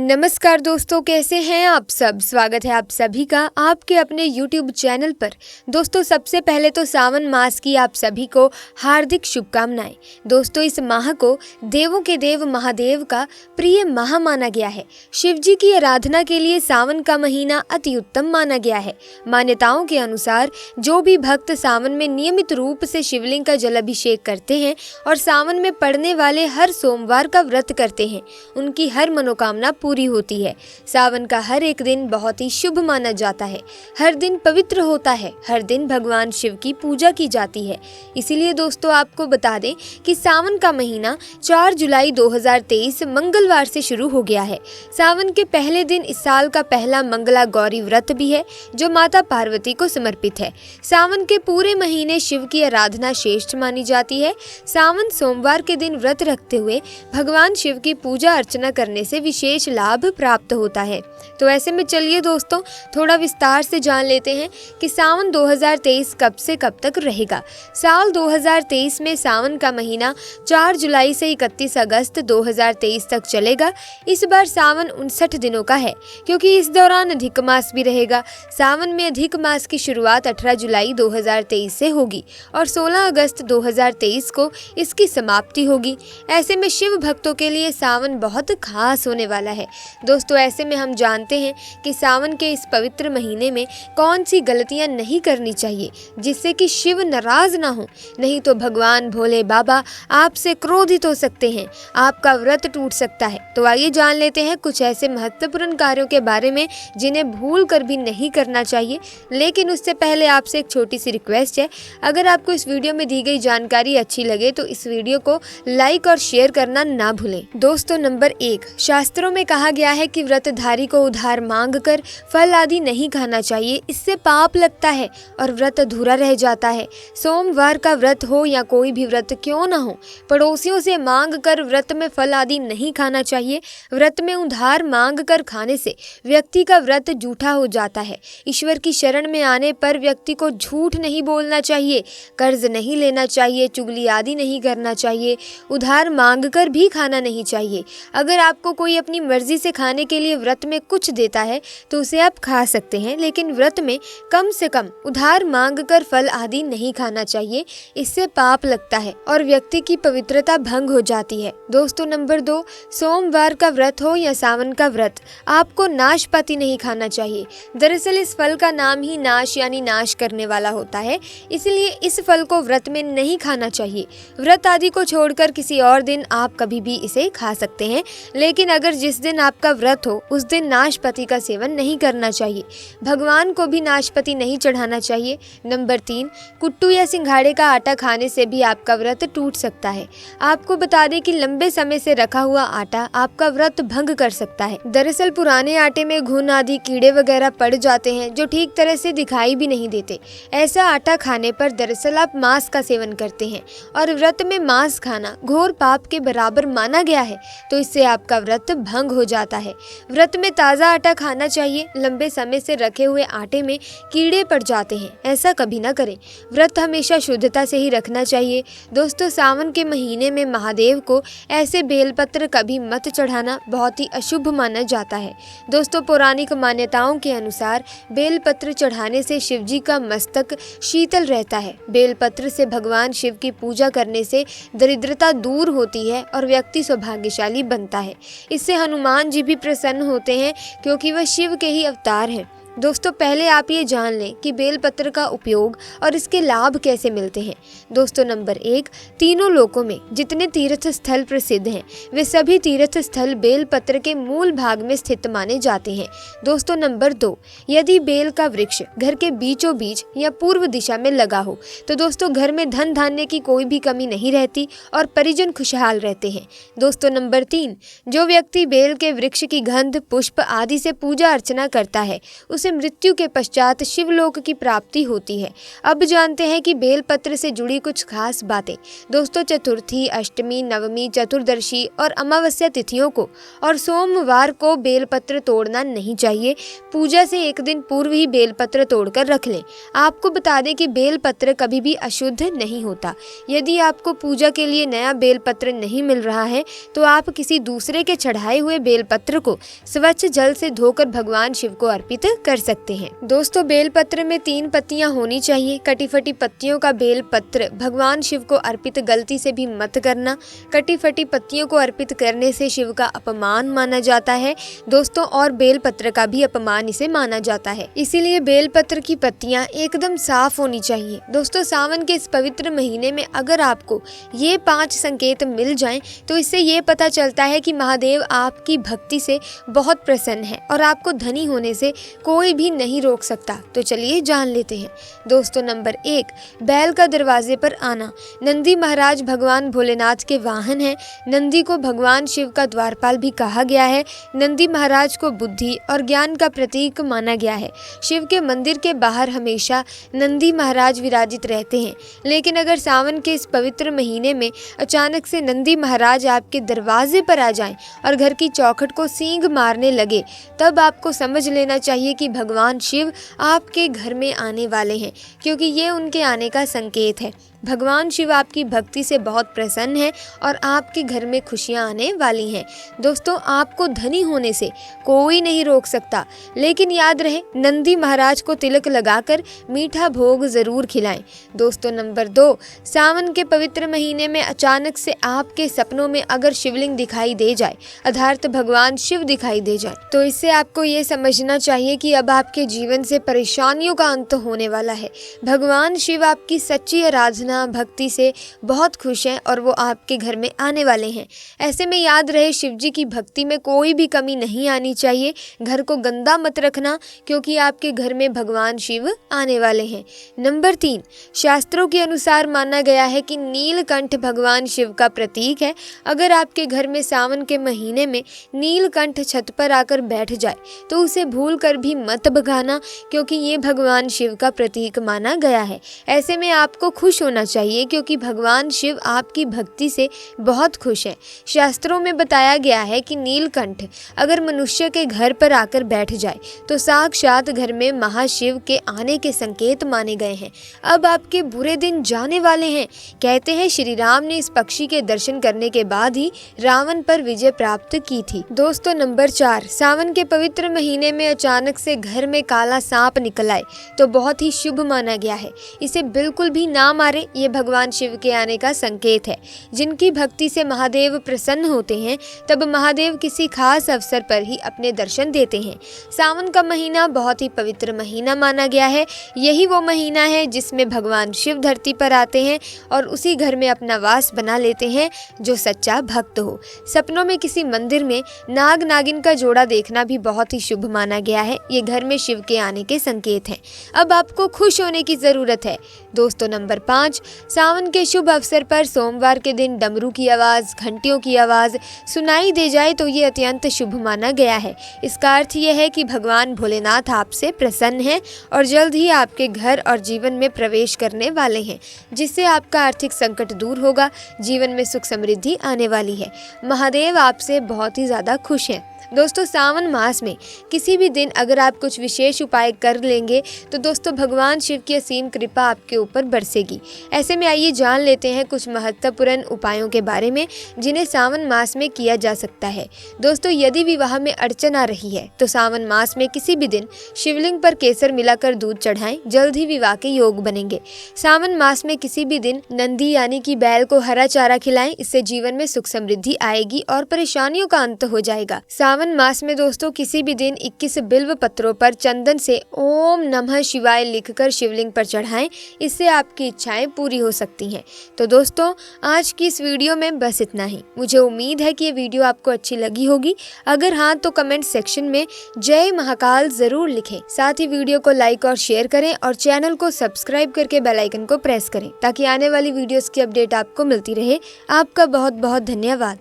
नमस्कार दोस्तों, कैसे हैं आप सब। स्वागत है आप सभी का आपके अपने YouTube चैनल पर। दोस्तों, सबसे पहले तो सावन मास की आप सभी को हार्दिक शुभकामनाएं। दोस्तों, इस माह को देवों के देव महादेव का प्रिय माह माना गया है। शिव जी की आराधना के लिए सावन का महीना अति उत्तम माना गया है। मान्यताओं के अनुसार जो भी भक्त सावन में नियमित रूप से शिवलिंग का जलाभिषेक करते हैं और सावन में पड़ने वाले हर सोमवार का व्रत करते हैं, उनकी हर मनोकामना पूरी होती है। सावन का हर एक दिन बहुत ही शुभ माना जाता है। हर दिन पवित्र होता है। हर दिन भगवान शिव की पूजा की जाती है। इसीलिए दोस्तों, आपको बता दें कि सावन का महीना 4 जुलाई 2023 मंगलवार से शुरू हो गया है। सावन के पहले दिन इस साल का पहला मंगला गौरी व्रत भी है, जो माता पार्वती को समर्पित है। सावन के पूरे महीने शिव की आराधना श्रेष्ठ मानी जाती है। सावन सोमवार के दिन व्रत रखते हुए भगवान शिव की पूजा अर्चना करने से विशेष लाभ प्राप्त होता है। तो ऐसे में चलिए दोस्तों, थोड़ा विस्तार से जान लेते हैं कि सावन 2023 कब से कब तक रहेगा। साल 2023 में सावन का महीना 4 जुलाई से 31 अगस्त 2023 तक चलेगा। इस बार सावन 59 दिनों का है, क्योंकि इस दौरान अधिक मास भी रहेगा। सावन में अधिक मास की शुरुआत 18 जुलाई 2023 से होगी और 16 अगस्त 2023 को इसकी समाप्ति होगी। ऐसे में शिव भक्तों के लिए सावन बहुत खास होने वाला है। दोस्तों, ऐसे में हम जानते हैं कि सावन के इस पवित्र महीने में कौन सी गलतियां नहीं करनी चाहिए, जिससे कि शिव नाराज ना हो। नहीं तो भगवान भोले बाबा आपसे क्रोधित हो सकते हैं, आपका व्रत टूट सकता है। तो आइए जान लेते हैं कुछ ऐसे महत्वपूर्ण कार्यों के बारे में जिन्हें भूल कर भी नहीं करना चाहिए। लेकिन उससे पहले आपसे एक छोटी सी रिक्वेस्ट है, अगर आपको इस वीडियो में दी गई जानकारी अच्छी लगे तो इस वीडियो को लाइक और शेयर करना ना भूलें। दोस्तों, नंबर 1, शास्त्रों में कहा गया है कि व्रतधारी को उधार मांगकर फल आदि नहीं खाना चाहिए। इससे पाप लगता है और व्रत अधूरा रह जाता है। सोमवार का व्रत हो या कोई भी व्रत क्यों ना हो, पड़ोसियों से मांग कर व्रत में फल आदि नहीं खाना चाहिए। व्रत में उधार मांग कर खाने से व्यक्ति का व्रत झूठा हो जाता है। ईश्वर की शरण में आने पर व्यक्ति को झूठ नहीं बोलना चाहिए, कर्ज नहीं लेना चाहिए, चुगली आदि नहीं करना चाहिए, उधार मांग कर भी खाना नहीं चाहिए। अगर आपको कोई अपनी मर्जी से खाने के लिए व्रत में कुछ देता है तो उसे आप खा सकते हैं, लेकिन व्रत में कम से कम उधार मांगकर फल आदि नहीं खाना चाहिए। इससे पाप लगता है और व्यक्ति की पवित्रता भंग हो जाती है। दोस्तों, नंबर 2, सोमवार का व्रत हो या सावन का व्रत, आपको नाशपाती नहीं खाना चाहिए। दरअसल इस फल का नाम ही नाश यानी नाश करने वाला होता है, इसलिए इस फल को व्रत में नहीं खाना चाहिए। व्रत आदि को छोड़कर किसी और दिन आप कभी भी इसे खा सकते हैं, लेकिन अगर जिस दिन आपका व्रत हो उस दिन नाशपाती का सेवन नहीं करना चाहिए। भगवान को भी नाशपाती नहीं चढ़ाना चाहिए। नंबर 3, कुट्टू या सिंघाड़े का आटा खाने से भी आपका व्रत टूट सकता है। आपको बता दें कि लंबे समय से रखा हुआ आटा आपका व्रत भंग कर सकता है। दरअसल पुराने आटे में घुन आदि कीड़े वगैरह पड़ जाते हैं, जो ठीक तरह से दिखाई भी नहीं देते। ऐसा आटा खाने पर दरअसल आप मांस का सेवन करते हैं और व्रत में मांस खाना घोर पाप के बराबर माना गया है, तो इससे आपका व्रत भंग हो जाता है। व्रत में ताज़ा आटा खाना चाहिए। लंबे समय से रखे हुए आटे में कीड़े पड़ जाते हैं, ऐसा कभी ना करें। व्रत हमेशा शुद्धता से ही रखना चाहिए। दोस्तों, सावन के महीने में महादेव को ऐसे बेलपत्र कभी मत चढ़ाना, बहुत ही अशुभ माना जाता है। दोस्तों, पौराणिक मान्यताओं के अनुसार बेलपत्र चढ़ाने से शिव जी का मस्तक शीतल रहता है। बेलपत्र से भगवान शिव की पूजा करने से दरिद्रता दूर होती है और व्यक्ति सौभाग्यशाली बनता है। इससे हनुमान जी भी प्रसन्न होते हैं, क्योंकि वह शिव के ही अवतार हैं। दोस्तों, पहले आप ये जान लें कि बेलपत्र का उपयोग और इसके लाभ कैसे मिलते हैं। दोस्तों, नंबर 1, तीनों लोकों में जितने तीर्थ स्थल प्रसिद्ध हैं, वे सभी तीर्थ स्थल बेलपत्र के मूल भाग में स्थित माने जाते हैं। दोस्तों, नंबर 2, यदि बेल का वृक्ष घर के बीचों बीच या पूर्व दिशा में लगा हो तो दोस्तों घर में धन धान्य की कोई भी कमी नहीं रहती और परिजन खुशहाल रहते हैं। दोस्तों, नंबर 3, जो व्यक्ति बेल के वृक्ष की गंध, पुष्प आदि से पूजा अर्चना करता है, उसे मृत्यु के पश्चात शिवलोक की प्राप्ति होती है। अब जानते हैं कि बेलपत्र से जुड़ी कुछ खास बातें। दोस्तों, चतुर्थी, अष्टमी, नवमी, चतुर्दशी और अमावस्या तिथियों को और सोमवार को बेलपत्र तोड़ना नहीं चाहिए। पूजा से एक दिन पूर्व ही बेलपत्र तोड़कर रख लें। आपको बता दें कि बेलपत्र कभी भी अशुद्ध नहीं होता। यदि आपको पूजा के लिए नया बेलपत्र नहीं मिल रहा है तो आप किसी दूसरे के चढ़ाए हुए बेलपत्र को स्वच्छ जल से धोकर भगवान शिव को अर्पित कर सकते हैं। दोस्तों, बेलपत्र में 3 पत्तियां होनी चाहिए। कटी फटी पत्तियों का बेलपत्र भगवान शिव को अर्पित गलती से भी मत करना। कटी फटी पत्तियों को अर्पित करने से शिव का अपमान माना जाता है दोस्तों, और बेलपत्र का भी अपमान इसे माना जाता है। इसीलिए बेलपत्र की पत्तियां एकदम साफ होनी चाहिए। दोस्तों, सावन के इस पवित्र महीने में अगर आपको ये 5 संकेत मिल जाएं तो इससे ये पता चलता है कि महादेव आपकी भक्ति से बहुत प्रसन्न है और आपको धनी होने से कोई भी नहीं रोक सकता। तो चलिए जान लेते हैं। दोस्तों, नंबर 1, बैल का दरवाजे पर आना। नंदी महाराज भगवान भोलेनाथ के वाहन हैं। नंदी को भगवान शिव का द्वारपाल भी कहा गया है। नंदी महाराज को बुद्धि और ज्ञान का प्रतीक माना गया है। शिव के मंदिर के बाहर हमेशा नंदी महाराज विराजित रहते हैं। लेकिन अगर सावन के इस पवित्र महीने में अचानक से नंदी महाराज आपके दरवाजे पर आ जाएं और घर की चौखट को सींग मारने लगे, तब आपको समझ लेना चाहिए कि भगवान शिव आपके घर में आने वाले हैं, क्योंकि ये उनके आने का संकेत है। भगवान शिव आपकी भक्ति से बहुत प्रसन्न है और आपके घर में खुशियां आने वाली हैं। दोस्तों, आपको धनी होने से कोई नहीं रोक सकता, लेकिन याद रहे नंदी महाराज को तिलक लगाकर मीठा भोग जरूर खिलाएं। दोस्तों, नंबर 2, सावन के पवित्र महीने में अचानक से आपके सपनों में अगर शिवलिंग दिखाई दे जाए, अर्थात भगवान शिव दिखाई दे जाए, तो इससे आपको ये समझना चाहिए कि अब आपके जीवन से परेशानियों का अंत होने वाला है। भगवान शिव आपकी सच्ची आराधना भक्ति से बहुत खुश हैं और वो आपके घर में आने वाले हैं। ऐसे में याद रहे, शिव जी की भक्ति में कोई भी कमी नहीं आनी चाहिए। घर को गंदा मत रखना, क्योंकि आपके घर में भगवान शिव आने वाले हैं। नंबर 3, शास्त्रों के अनुसार माना गया है कि नीलकंठ भगवान शिव का प्रतीक है। अगर आपके घर में सावन के महीने में नीलकंठ छत पर आकर बैठ जाए तो उसे भूल कर भी मत भगाना, क्योंकि ये भगवान शिव का प्रतीक माना गया है। ऐसे में आपको खुश होना चाहिए, क्योंकि भगवान शिव आपकी भक्ति से बहुत खुश है। शास्त्रों में बताया गया है कि नीलकंठ अगर मनुष्य के घर पर आकर बैठ जाए तो साक्षात घर में महाशिव के आने के संकेत माने गए हैं। अब आपके बुरे दिन जाने वाले हैं। कहते हैं श्री राम ने इस पक्षी के दर्शन करने के बाद ही रावण पर विजय प्राप्त की थी। दोस्तों, नंबर 4, सावन के पवित्र महीने में अचानक से घर में काला सांप निकल आए तो बहुत ही शुभ माना गया है। इसे बिल्कुल भी ना मारे, ये भगवान शिव के आने का संकेत है। जिनकी भक्ति से महादेव प्रसन्न होते हैं, तब महादेव किसी खास अवसर पर ही अपने दर्शन देते हैं। सावन का महीना बहुत ही पवित्र महीना माना गया है। यही वो महीना है जिसमें भगवान शिव धरती पर आते हैं और उसी घर में अपना वास बना लेते हैं जो सच्चा भक्त हो। सपनों में किसी मंदिर में नाग नागिन का जोड़ा देखना भी बहुत ही शुभ माना गया है। ये घर में शिव के आने के संकेत हैं। अब आपको खुश होने की जरूरत है। दोस्तों, नंबर 5, सावन के शुभ अवसर पर सोमवार के दिन डमरू की आवाज़, घंटियों की आवाज़ सुनाई दे जाए तो ये अत्यंत शुभ माना गया है। इसका अर्थ यह है कि भगवान भोलेनाथ आपसे प्रसन्न हैं और जल्द ही आपके घर और जीवन में प्रवेश करने वाले हैं, जिससे आपका आर्थिक संकट दूर होगा, जीवन में सुख समृद्धि आने वाली है। महादेव आपसे बहुत ही ज़्यादा खुश हैं। दोस्तों, सावन मास में किसी भी दिन अगर आप कुछ विशेष उपाय कर लेंगे तो दोस्तों भगवान शिव की असीम कृपा आपके ऊपर बरसेगी। ऐसे में आइए जान लेते हैं कुछ महत्वपूर्ण उपायों के बारे में जिन्हें सावन मास में किया जा सकता है। दोस्तों, यदि विवाह में अड़चन आ रही है तो सावन मास में किसी भी दिन शिवलिंग पर केसर मिलाकर दूध चढ़ाएं, जल्द ही विवाह के योग बनेंगे। सावन मास में किसी भी दिन नंदी यानी कि बैल को हरा चारा खिलाएं, इससे जीवन में सुख समृद्धि आएगी और परेशानियों का अंत हो जाएगा। सावन मास में दोस्तों किसी भी दिन 21 बिल्व पत्रों पर चंदन से ओम नमः शिवाय लिखकर शिवलिंग पर चढ़ाएं, इससे आपकी इच्छाएं पूरी हो सकती हैं। तो दोस्तों, आज की इस वीडियो में बस इतना ही। मुझे उम्मीद है कि ये वीडियो आपको अच्छी लगी होगी। अगर हाँ तो कमेंट सेक्शन में जय महाकाल जरूर लिखें। साथ ही वीडियो को लाइक और शेयर करें और चैनल को सब्सक्राइब करके बेल आइकन को प्रेस करें ताकि आने वाली वीडियोस की अपडेट आपको मिलती रहे। आपका बहुत बहुत धन्यवाद।